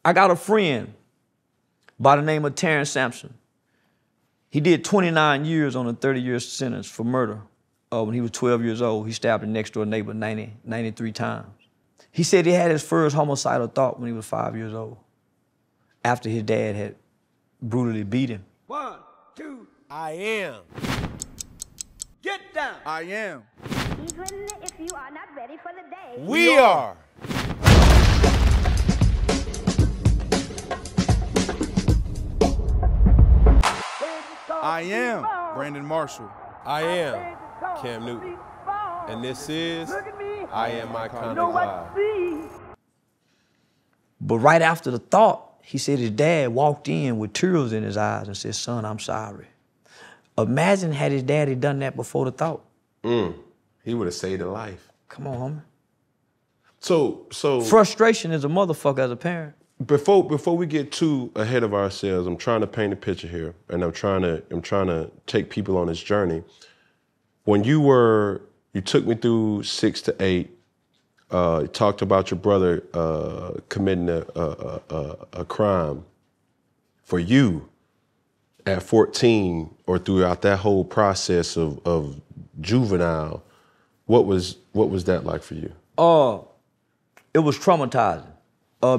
I got a friend by the name of Terrence Sampson. He did 29 years on a 30-year sentence for murder. When he was 12 years old, he stabbed a next-door neighbor 93 times. He said he had his first homicidal thought when he was 5 years old, after his dad had brutally beat him. 1, 2, I am. get down. I am. Even if you are not ready for the day. We are. I am Brandon Marshall. I am Cam Newton, and this is I Am My Convict Live. But right after the thought, he said his dad walked in with tears in his eyes and said, son, I'm sorry. Imagine had his daddy done that before the thought. He would have saved a life. Come on, homie. So Frustration is a motherfucker as a parent. before we get too ahead of ourselves, I'm trying to paint a picture here, and I'm trying to take people on this journey. When you took me through 6 to 8. You talked about your brother committing a crime for you at 14, or throughout that whole process of juvenile. What was that like for you? It was traumatizing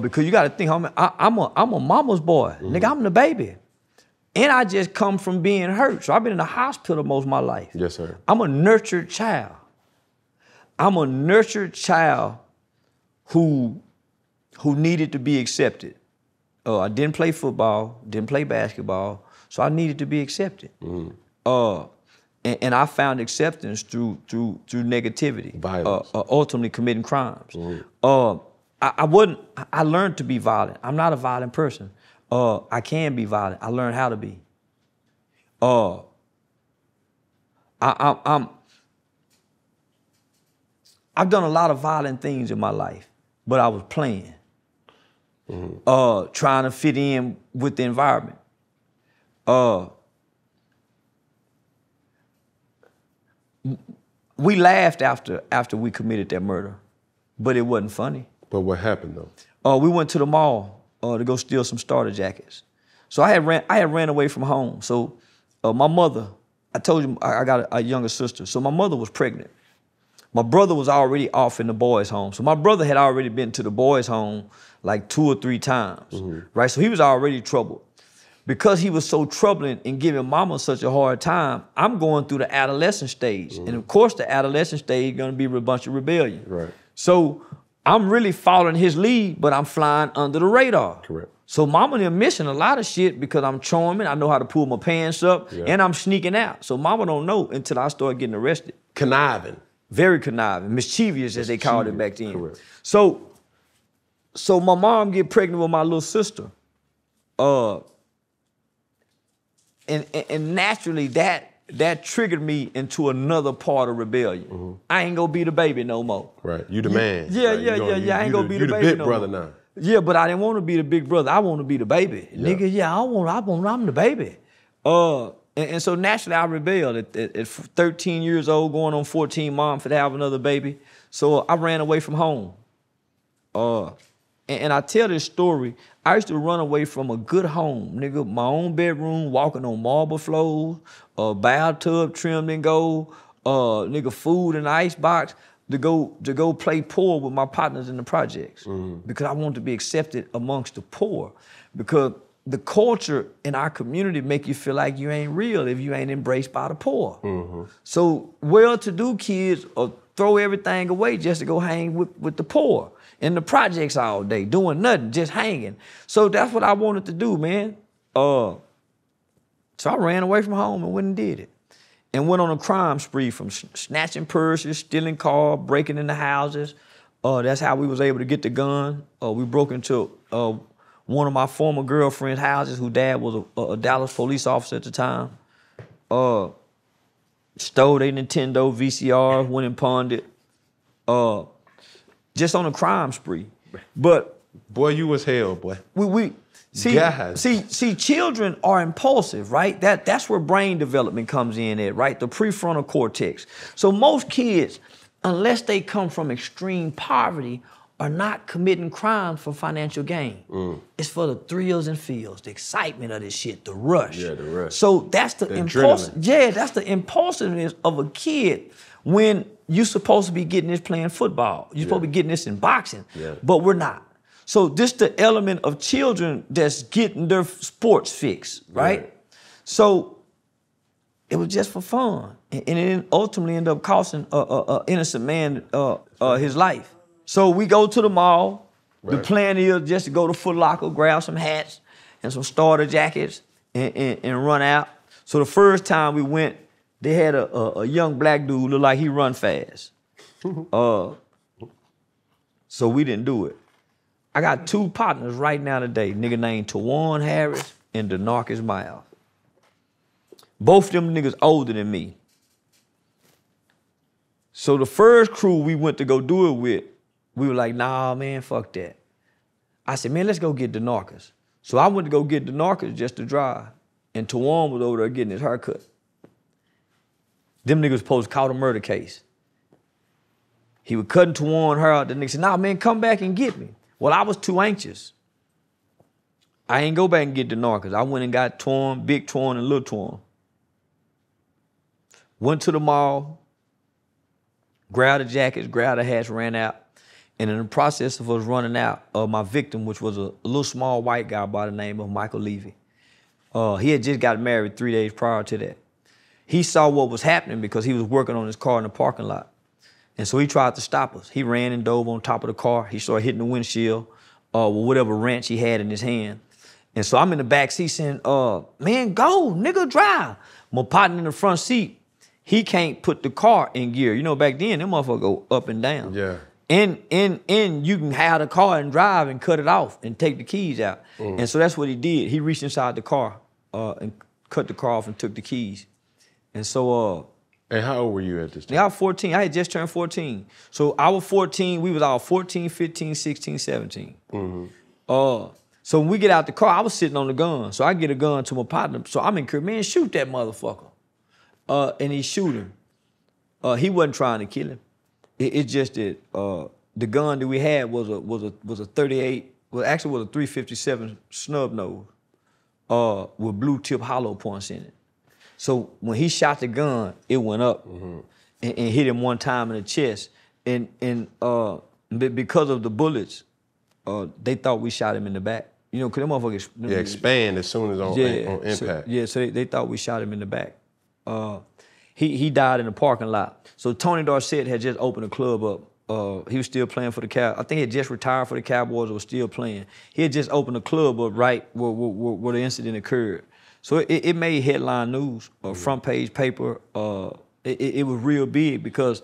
because you got to think, homie, I'm a mama's boy. Nigga, I'm the baby. And I just come from being hurt. So I've been in the hospital most of my life. Yes, sir. I'm a nurtured child. I'm a nurtured child who needed to be accepted. I didn't play football, didn't play basketball, so I needed to be accepted. And I found acceptance through negativity, violence, ultimately committing crimes. I learned to be violent. I'm not a violent person. I can be violent. I learned how to be. I've done a lot of violent things in my life, but I was playing, trying to fit in with the environment. We laughed after we committed that murder, but it wasn't funny. But what happened though? We went to the mall to go steal some starter jackets. So I had ran away from home. So my mother, I told you I got a younger sister. So my mother was pregnant. My brother was already off in the boys' home. So my brother had already been to the boys' home like 2 or 3 times, right? So he was already troubled. Because he was so troubling and giving mama such a hard time, I'm going through the adolescent stage. And of course the adolescent stage is gonna be a bunch of rebellion. Right. So I'm really following his lead, but I'm flying under the radar. Correct. So mama and them missing a lot of shit because I'm charming, I know how to pull my pants up, and I'm sneaking out. So mama don't know until I start getting arrested. Conniving. Very conniving, mischievous as they called it back then. Correct. So my mom get pregnant with my little sister. And naturally that triggered me into another part of rebellion. I ain't gonna be the baby no more. Right, you the man. Yeah, right? I ain't gonna be the baby big no brother more. now. Yeah, but I didn't want to be the big brother. I want to be the baby. Nigga, I'm the baby. And so naturally I rebelled at 13 years old, going on 14, mom for to have another baby. So I ran away from home. And I tell this story, I used to run away from a good home, nigga, my own bedroom, walking on marble floors, bathtub trimmed in gold, nigga, food in the icebox, to go play poor with my partners in the projects. Because I wanted to be accepted amongst the poor. Because the culture in our community make you feel like you ain't real if you ain't embraced by the poor. So well-to-do kids throw everything away just to go hang with the poor in the projects all day, doing nothing, just hanging. So that's what I wanted to do, man. So I ran away from home and went and did it. And went on a crime spree from snatching purses, stealing cars, breaking into houses. That's how we was able to get the gun. We broke into one of my former girlfriend's houses, whose dad was a Dallas police officer at the time. Stole their Nintendo VCR, went and pawned it. Just on a crime spree. But boy, you was hell, boy. See, children are impulsive, right? That's where brain development comes in at, right? The prefrontal cortex. So most kids, unless they come from extreme poverty, are not committing crimes for financial gain. It's for the thrills and feels, the excitement of this shit, the rush. Yeah, the rush. So that's the adrenaline. Yeah, that's the impulsiveness of a kid when you're supposed to be getting this playing football. You're supposed to be getting this in boxing, but we're not. So this the element of children that's getting their sports fix, right? So it was just for fun, and it ultimately ended up costing an innocent man his life. So we go to the mall. The plan is just to go to Foot Locker, grab some hats and some starter jackets, and run out. So the first time we went, they had a young black dude look like he run fast. So we didn't do it. I got 2 partners right now today, nigga named Tawan Harris and Denarcus Miles. Both them niggas older than me. So the first crew we went to go do it with, we were like, nah, man, fuck that. I said, man, let's go get Denarcus. So I went to go get Denarcus just to drive. And Tawan was over there getting his haircut. Them niggas supposed to caught a murder case. He was cutting Tawan hair out. The nigga said, nah, man, come back and get me. Well, I was too anxious. I ain't go back and get Denarcus. I went and got Tawan, Big Tawan, and Little Tawan. Went to the mall, grabbed the jackets, grabbed the hats, ran out. And in the process of us running out, my victim, which was a little small white guy by the name of Michael Levy, he had just got married 3 days prior to that. He saw what was happening because he was working on his car in the parking lot. And so he tried to stop us. He ran and dove on top of the car. He started hitting the windshield with whatever wrench he had in his hand. And so I'm in the back seat saying, man, go, nigga, drive. My partner in the front seat, he can't put the car in gear. You know, back then, them motherfuckers go up and down. Yeah. And you can have the car and drive and cut it off and take the keys out. And so that's what he did. He reached inside the car and cut the car off and took the keys. And so... and how old were you at this time? I was 14. I had just turned 14. So I was 14. We was all 14, 15, 16, 17. So when we get out the car, I was sitting on the gun. So I get a gun to my partner. So I'm in man, shoot that motherfucker. And he shoot him. He wasn't trying to kill him. It's just that the gun that we had was a 38. Well, actually was a 357 snub nose with blue tip hollow points in it. So when he shot the gun, it went up and hit him one time in the chest. And because of the bullets, they thought we shot him in the back. You know, because them motherfuckers... Yeah, expand as soon as on impact. So they thought we shot him in the back. He died in the parking lot. So Tony Dorsett had just opened a club up. He was still playing for the Cowboys. I think he had just retired for the Cowboys or was still playing. He had just opened a club up right where the incident occurred. So it made headline news, front page paper. It was real big because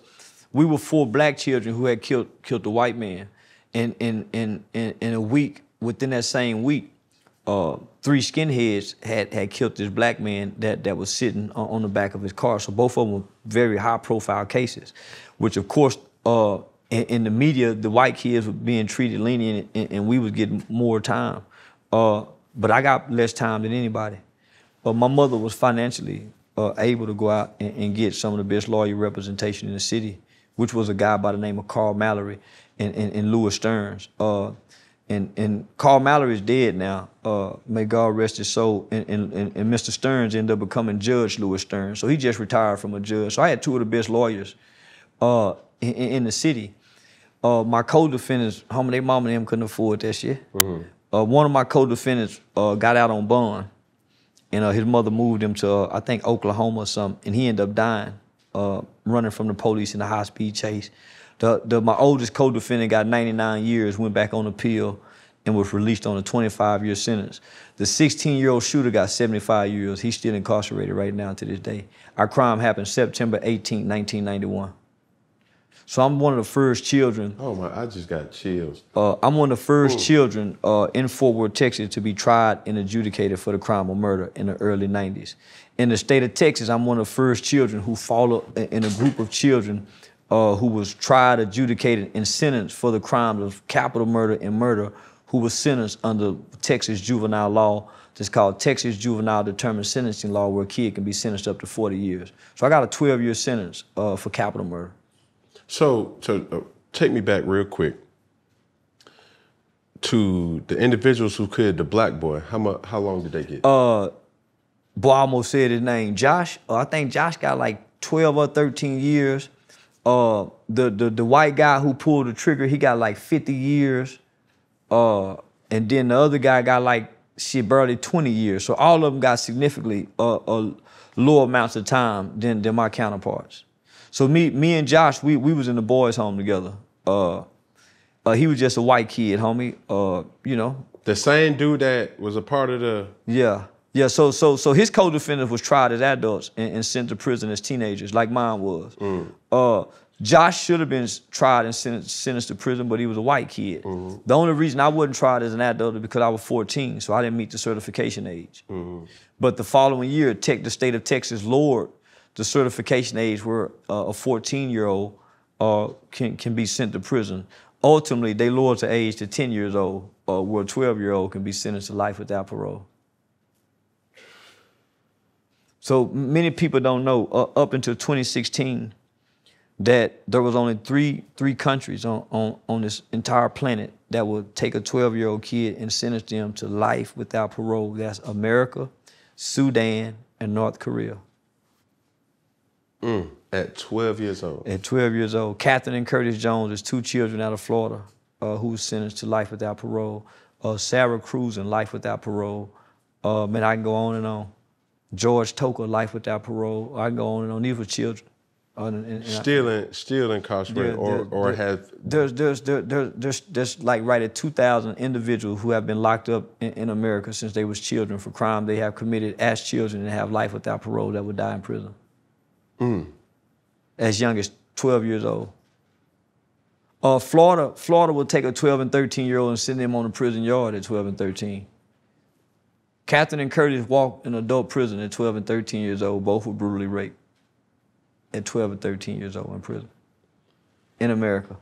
we were 4 black children who had killed the white man. And in a week, within that same week, 3 skinheads had killed this black man that was sitting on the back of his car. So both of them were very high profile cases, which of course, in the media, the white kids were being treated lenient and we was getting more time. But I got less time than anybody. My mother was financially able to go out and get some of the best lawyer representation in the city, which was a guy by the name of Carl Mallory and Louis Stearns. And Carl Mallory is dead now. May God rest his soul. And Mr. Stearns ended up becoming Judge Louis Stearns. So he just retired from a judge. So I had 2 of the best lawyers in the city. My co-defendants, their mama and them couldn't afford that shit. One of my co-defendants got out on bond. And his mother moved him to, I think, Oklahoma or something, and he ended up dying, running from the police in a high-speed chase. My oldest co-defendant got 99 years, went back on appeal, and was released on a 25-year sentence. The 16-year-old shooter got 75 years. He's still incarcerated right now to this day. Our crime happened September 18, 1991. So I'm one of the first children. Oh my, I just got chills. I'm one of the first children in Fort Worth, Texas to be tried and adjudicated for the crime of murder in the early 90s. In the state of Texas, I'm one of the first children who followed in a group of children who was tried, adjudicated, and sentenced for the crimes of capital murder and murder, who was sentenced under Texas juvenile law that's called Texas Juvenile Determined Sentencing Law, where a kid can be sentenced up to 40 years. So I got a 12-year sentence for capital murder. So take me back real quick. to the individuals who killed the black boy, how long did they get? Boy, I almost said his name. Josh, I think Josh got like 12 or 13 years. The white guy who pulled the trigger, he got like 50 years. And then the other guy got like, barely 20 years. So all of them got significantly lower amounts of time than my counterparts. So me and Josh, we was in the boys' home together. He was just a white kid, homie. You know. The same dude that was a part of the... Yeah. Yeah, so his co-defendants was tried as adults and sent to prison as teenagers, like mine was. Josh should have been tried and sentenced to prison, but he was a white kid. The only reason I wasn't tried as an adult is because I was 14, so I didn't meet the certification age. But the following year, the state of Texas lowered the certification age where a 14-year-old can be sent to prison. Ultimately, they lowered the age to 10 years old, where a 12-year-old can be sentenced to life without parole. So many people don't know, up until 2016, that there was only three countries on this entire planet that would take a 12-year-old kid and sentence them to life without parole. That's America, Sudan, and North Korea. At 12 years old? At 12 years old. Catherine and Curtis Jones is 2 children out of Florida who was sentenced to life without parole. Sarah Cruz in life without parole. Man, I can go on and on. George Toker, life without parole. I can go on and on. These were children. Still incarcerated, or have... There's like right at 2,000 individuals who have been locked up in America since they was children for crime they have committed as children and have life without parole that would die in prison. As young as 12 years old. Florida will take a 12 and 13-year-old and send them on a prison yard at 12 and 13. Catherine and Curtis walked in adult prison at 12 and 13 years old. Both were brutally raped at 12 and 13 years old in prison in America.